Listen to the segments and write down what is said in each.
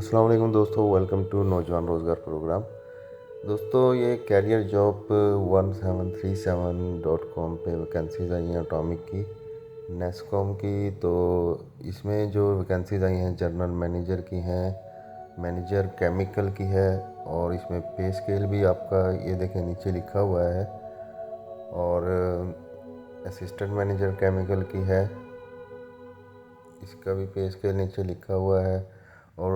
अस्सलाम वालेकुम दोस्तों, वेलकम टू नौजवान रोज़गार प्रोग्राम। दोस्तों, ये कैरियर जॉब 1737.com पे वैकेंसीज़ आई हैं एटॉमिक की, नेस्कॉम की। तो इसमें जो वैकेंसीज़ आई हैं जनरल मैनेजर की हैं, मैनेजर केमिकल की है, और इसमें पे स्केल भी आपका ये देखें नीचे लिखा हुआ है, और असिस्टेंट मैनेजर केमिकल की है, इसका भी पे स्केल नीचे लिखा हुआ है, और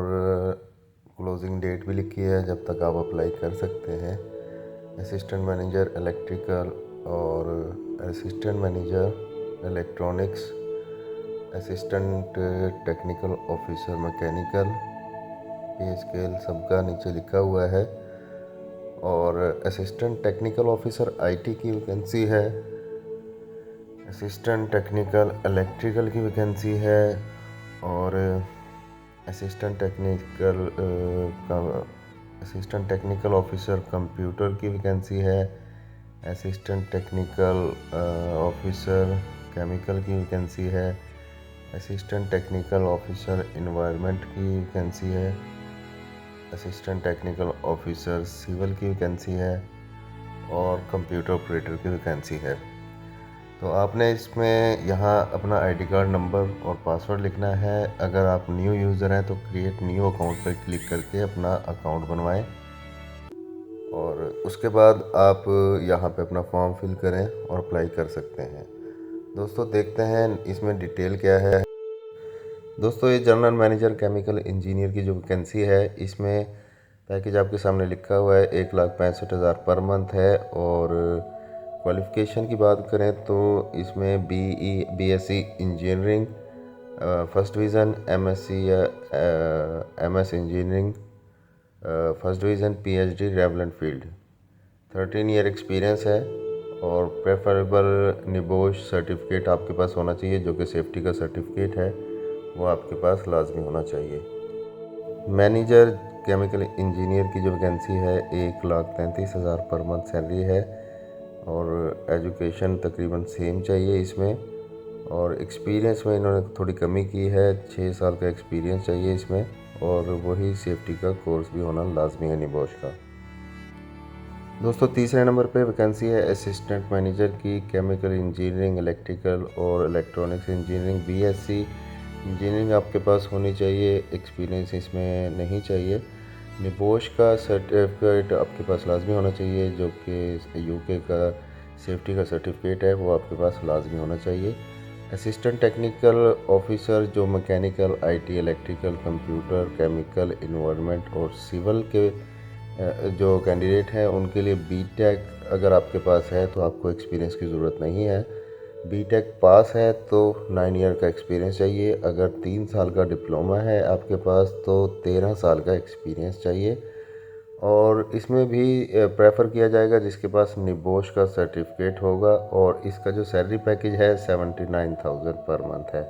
क्लोजिंग डेट भी लिखी है जब तक आप अप्लाई कर सकते हैं। असिस्टेंट मैनेजर इलेक्ट्रिकल और assistant manager electronics, assistant technical officer mechanical, पे स्केल सबका नीचे लिखा हुआ है। और असिस्टेंट टेक्निकल ऑफिसर आईटी की वैकेंसी है, असिस्टेंट टेक्निकल इलेक्ट्रिकल की वैकेंसी है, और असिस्टेंट टेक्निकल ऑफिसर कंप्यूटर की वैकेंसी है, असिस्टेंट टेक्निकल ऑफिसर केमिकल की वैकेंसी है, असिस्टेंट टेक्निकल ऑफिसर इन्वायरमेंट की वैकेंसी है, असिस्टेंट टेक्निकल ऑफिसर सिविल की वैकेंसी है, और कंप्यूटर ऑपरेटर की वैकेंसी है। तो आपने इसमें यहाँ अपना आईडी कार्ड नंबर और पासवर्ड लिखना है। अगर आप न्यू यूज़र हैं तो क्रिएट न्यू अकाउंट पर क्लिक करके अपना अकाउंट बनवाएं, और उसके बाद आप यहाँ पे अपना फॉर्म फिल करें और अप्लाई कर सकते हैं। दोस्तों, देखते हैं इसमें डिटेल क्या है। दोस्तों, ये जनरल मैनेजर केमिकल इंजीनियर की जो वैकेंसी है, इसमें पैकेज आपके सामने लिखा हुआ है 1,65,000 पर मंथ है। और क्वालिफ़िकेशन की बात करें तो इसमें BSc engineering first division, MSc या MS engineering first division, PhD relevant field, 13 year experience है, और प्रेफरेबल निबोश सर्टिफिकेट आपके पास होना चाहिए, जो कि सेफ्टी का सर्टिफिकेट है, वो आपके पास लाजमी होना चाहिए। मैनेजर केमिकल इंजीनियर की जो वैकेंसी है 1,33,000 पर मंथ सैलरी है, और एजुकेशन तकरीबन सेम चाहिए इसमें, और एक्सपीरियंस में इन्होंने थोड़ी कमी की है, 6 साल का एक्सपीरियंस चाहिए इसमें, और वही सेफ्टी का कोर्स भी होना लाजमी है निबोश का। दोस्तों, तीसरे नंबर पे वैकेंसी है असिस्टेंट मैनेजर की, केमिकल इंजीनियरिंग, इलेक्ट्रिकल और इलेक्ट्रॉनिक्स इंजीनियरिंग, बीएससी इंजीनियरिंग आपके पास होनी चाहिए, एक्सपीरियंस इसमें नहीं चाहिए। निबोश का सर्टिफिकेट आपके पास लाजमी होना चाहिए, जो कि यूके का सेफ्टी का सर्टिफिकेट है, वो आपके पास लाजमी होना चाहिए। असिस्टेंट टेक्निकल ऑफिसर जो mechanical, IT, electrical, computer, chemical, environment और सिविल के जो कैंडिडेट हैं उनके लिए बीटेक अगर आपके पास है तो आपको एक्सपीरियंस की ज़रूरत नहीं है। बीटेक पास है तो 9 ईयर का एक्सपीरियंस चाहिए। अगर 3 साल का डिप्लोमा है आपके पास तो 13 साल का एक्सपीरियंस चाहिए, और इसमें भी प्रेफर किया जाएगा जिसके पास निबोश का सर्टिफिकेट होगा, और इसका जो सैलरी पैकेज है 79,000 पर मंथ है।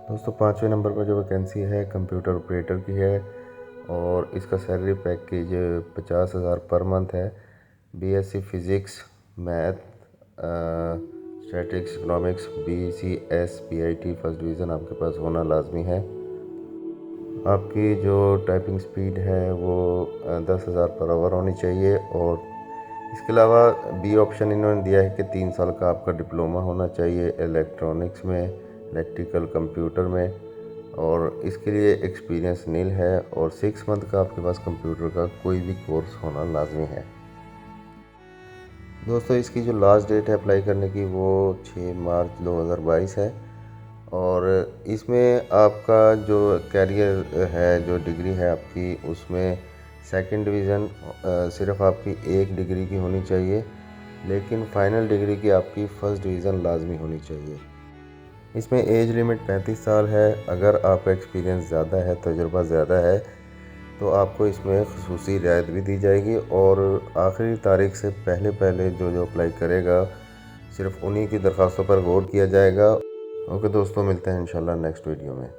दोस्तों, 5वें नंबर पर जो वैकेंसी है कंप्यूटर ऑपरेटर की है, और इसका सैलरी पैकेज 50,000 पर मंथ है। BSc physics, math, statics, economics, BCS, PIT first division आपके पास होना लाजमी है। आपकी जो टाइपिंग स्पीड है वो 10,000 पर आवर होनी चाहिए, और इसके अलावा बी ऑप्शन इन्होंने दिया है कि 3 साल का आपका डिप्लोमा होना चाहिए इलेक्ट्रॉनिक्स में, इलेक्ट्रिकल, कंप्यूटर में, और इसके लिए एक्सपीरियंस नील है, और 6 मंथ का आपके पास कंप्यूटर का कोई भी कोर्स होना लाजमी है। दोस्तों, इसकी जो लास्ट डेट है अप्लाई करने की वो 6 मार्च 2022 है, और इसमें आपका जो कैरियर है, जो डिग्री है आपकी, उसमें सेकंड डिवीज़न सिर्फ आपकी एक डिग्री की होनी चाहिए, लेकिन फ़ाइनल डिग्री की आपकी फ़र्स्ट डिवीज़न लाजमी होनी चाहिए। इसमें एज लिमिट 35 साल है। अगर आपका एक्सपीरियंस ज़्यादा है, तजुर्बा ज़्यादा है, तो आपको इसमें ख़ुसूसी रियायत भी दी जाएगी, और आखिरी तारीख से पहले पहले जो अप्लाई करेगा सिर्फ उन्हीं की दरख्वास्तों पर गौर किया जाएगा। ओके दोस्तों, मिलते हैं इंशाल्लाह नेक्स्ट वीडियो में।